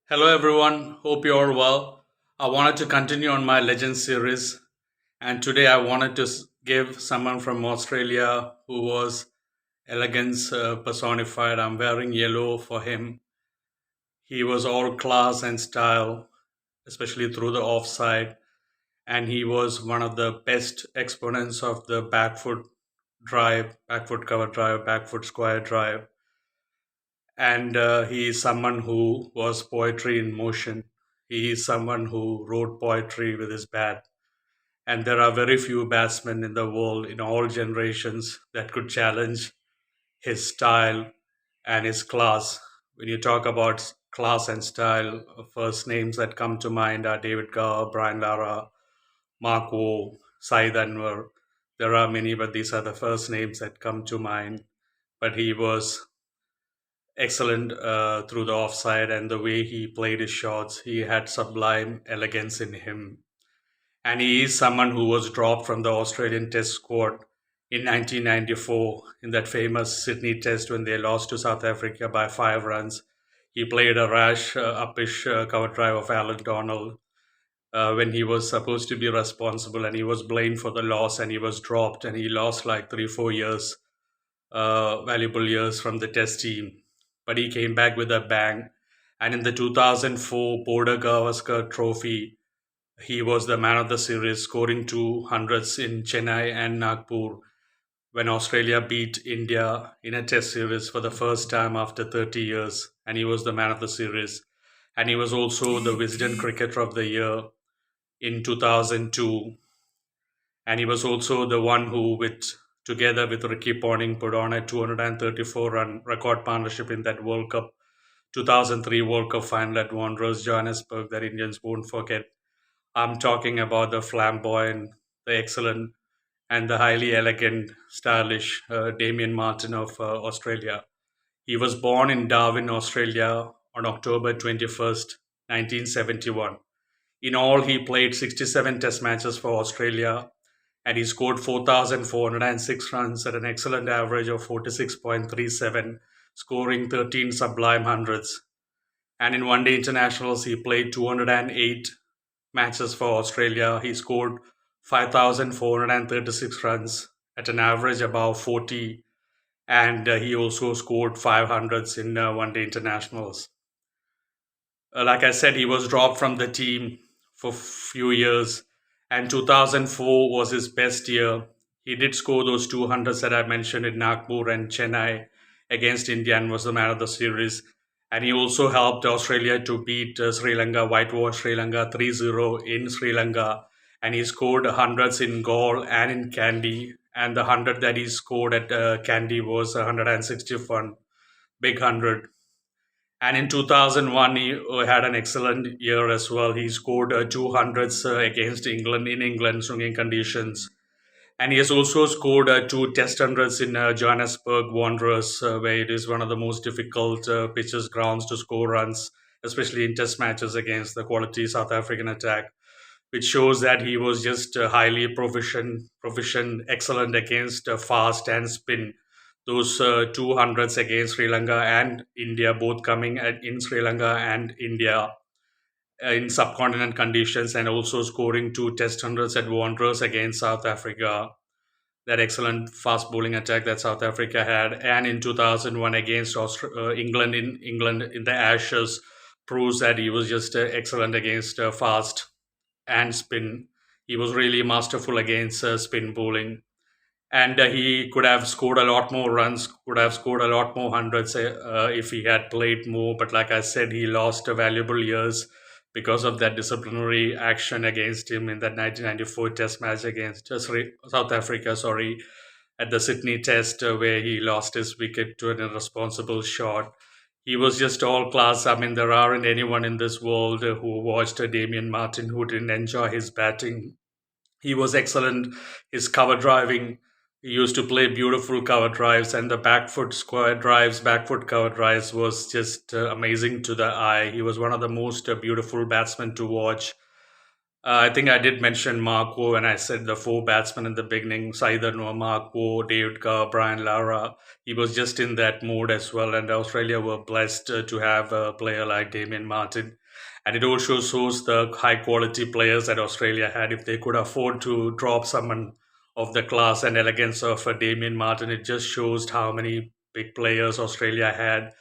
Hello everyone, hope you're well. I wanted to continue on my Legends series, and today I wanted to give someone from Australia who was elegance personified. I'm wearing yellow for him. He was all class and style, especially through the offside, and he was one of the best exponents of the backfoot drive, backfoot cover drive, backfoot square drive. And he is someone who was poetry in motion. He is someone who wrote poetry with his bat. And there are very few batsmen in the world in all generations that could challenge his style and his class. When you talk about class and style, first names that come to mind are David Gower, Brian Lara, Mark Waugh, Saeed Anwar. There are many, but these are the first names that come to mind. But he was excellent through the offside, and the way he played his shots, he had sublime elegance in him. And he is someone who was dropped from the Australian Test squad in 1994 in that famous Sydney Test when they lost to South Africa by 5 runs. He played a rash, uppish cover drive of Alan Donald when he was supposed to be responsible, and he was blamed for the loss, and he was dropped, and he lost like 3 4 years, valuable years from the Test team. But he came back with a bang. And in the 2004 Border Gavaskar Trophy, he was the man of the series, scoring 200s in Chennai and Nagpur when Australia beat India in a Test series for the first time after 30 years. And he was the man of the series. And he was also the Wisden Cricketer of the Year in 2002. And he was also the one who, with together with Ricky Ponting, put on a 234-run record partnership in that World Cup 2003 World Cup final at Wanderers Johannesburg that Indians won't forget. I'm talking about the flamboyant, the excellent, and the highly elegant, stylish Damien Martyn of Australia. He was born in Darwin, Australia on October 21st, 1971. In all, he played 67 Test matches for Australia, and he scored 4,406 runs at an excellent average of 46.37, scoring 13 sublime hundreds. And in one day internationals, he played 208 matches for Australia. He scored 5,436 runs at an average above 40, and he also scored 500s in one day internationals. Like I said, he was dropped from the team for few years, and 2004 was his best year. He did score those 200s that I mentioned in Nagpur and Chennai against India and was the man of the series. And he also helped Australia to beat Sri Lanka, whitewash Sri Lanka 3-0 in Sri Lanka. And he scored hundreds in Galle and in Kandy. And the 100 that he scored at Kandy was 161, big 100. And in 2001, he had an excellent year as well. He scored 200s against England in England, swinging conditions. And he has also scored two Test hundreds in Johannesburg Wanderers, where it is one of the most difficult pitches, grounds to score runs, especially in Test matches against the quality South African attack, which shows that he was just highly proficient, excellent against fast and spin. Those 200s against Sri Lanka and India, both coming in Sri Lanka and India in subcontinent conditions, and also scoring two Test hundreds at Wanderers against South Africa. That excellent fast bowling attack that South Africa had, and in 2001 against England in the Ashes, proves that he was just excellent against fast and spin. He was really masterful against spin bowling, and he could have scored a lot more runs, could have scored a lot more hundreds if he had played more. But like I said, he lost valuable years because of that disciplinary action against him in that 1994 Test match against South Africa. Sorry, at the Sydney Test where he lost his wicket to an irresponsible shot. He was just all class. I mean, there aren't anyone in this world who watched Damien Martyn who didn't enjoy his batting. He was excellent. His cover driving, he used to play beautiful cover drives, and the backfoot square drives, backfoot cover drives was just amazing to the eye. He was one of the most beautiful batsmen to watch. I think I did mention Marco when I said the four batsmen in the beginning: Saida Noah, Marco, David Carr, Brian Lara. He was just in that mood as well, and Australia were blessed to have a player like Damien Martyn. And it also shows the high quality players that Australia had. If they could afford to drop someone of the class and elegance of Damien Martyn, it just shows how many big players Australia had.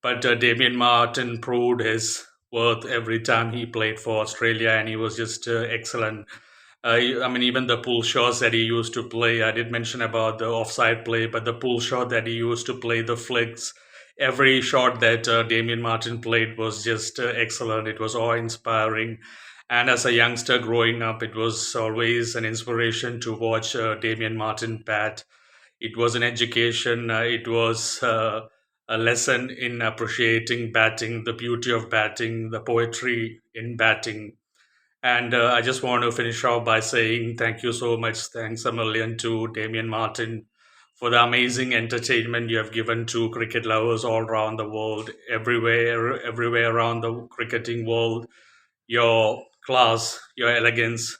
But Damien Martyn proved his worth every time he played for Australia, and he was just excellent. I mean, even the pull shots that he used to play, I did mention about the offside play, but the pull shot that he used to play, the flicks, every shot that Damien Martyn played was just excellent. It was awe inspiring. And as a youngster growing up, it was always an inspiration to watch Damien Martyn bat. It was an education, it was a lesson in appreciating batting, the beauty of batting, the poetry in batting. And I just want to finish off by saying thank you so much. Thanks a million to Damien Martyn for the amazing entertainment you have given to cricket lovers all around the world, everywhere around the cricketing world. Your class, your elegance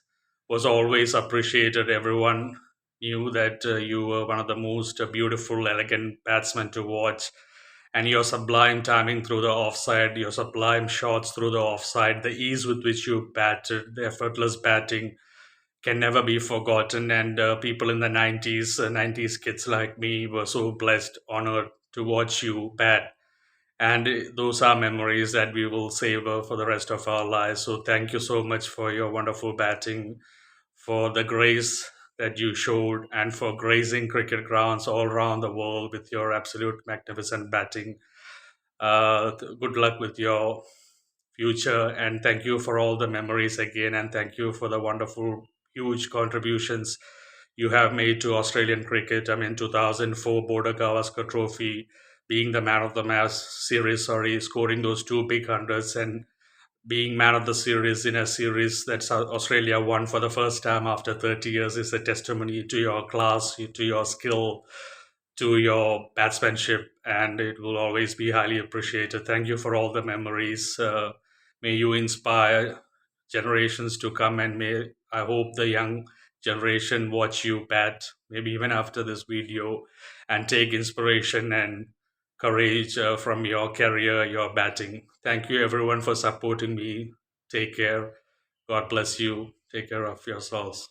was always appreciated. Everyone knew that you were one of the most beautiful, elegant batsmen to watch. And your sublime timing through the offside, your sublime shots through the offside, the ease with which you batted, the effortless batting can never be forgotten. And people in the 90s kids like me were so blessed, honored to watch you bat. And those are memories that we will savor for the rest of our lives. So thank you so much for your wonderful batting, for the grace that you showed, and for grazing cricket grounds all around the world with your absolute magnificent batting. Good luck with your future, and thank you for all the memories again, and thank you for the wonderful, huge contributions you have made to Australian cricket. I mean, 2004 Border Gavaskar Trophy, being the man of the match series, sorry, scoring those two big hundreds, and being man of the series in a series that Australia won for the first time after 30 years is a testimony to your class, to your skill, to your batsmanship, and it will always be highly appreciated. Thank you for all the memories. May you inspire generations to come, and may I hope the young generation watch you bat, maybe even after this video, and take inspiration and courage from your career, your batting. Thank you, everyone, for supporting me. Take care. God bless you. Take care of yourselves.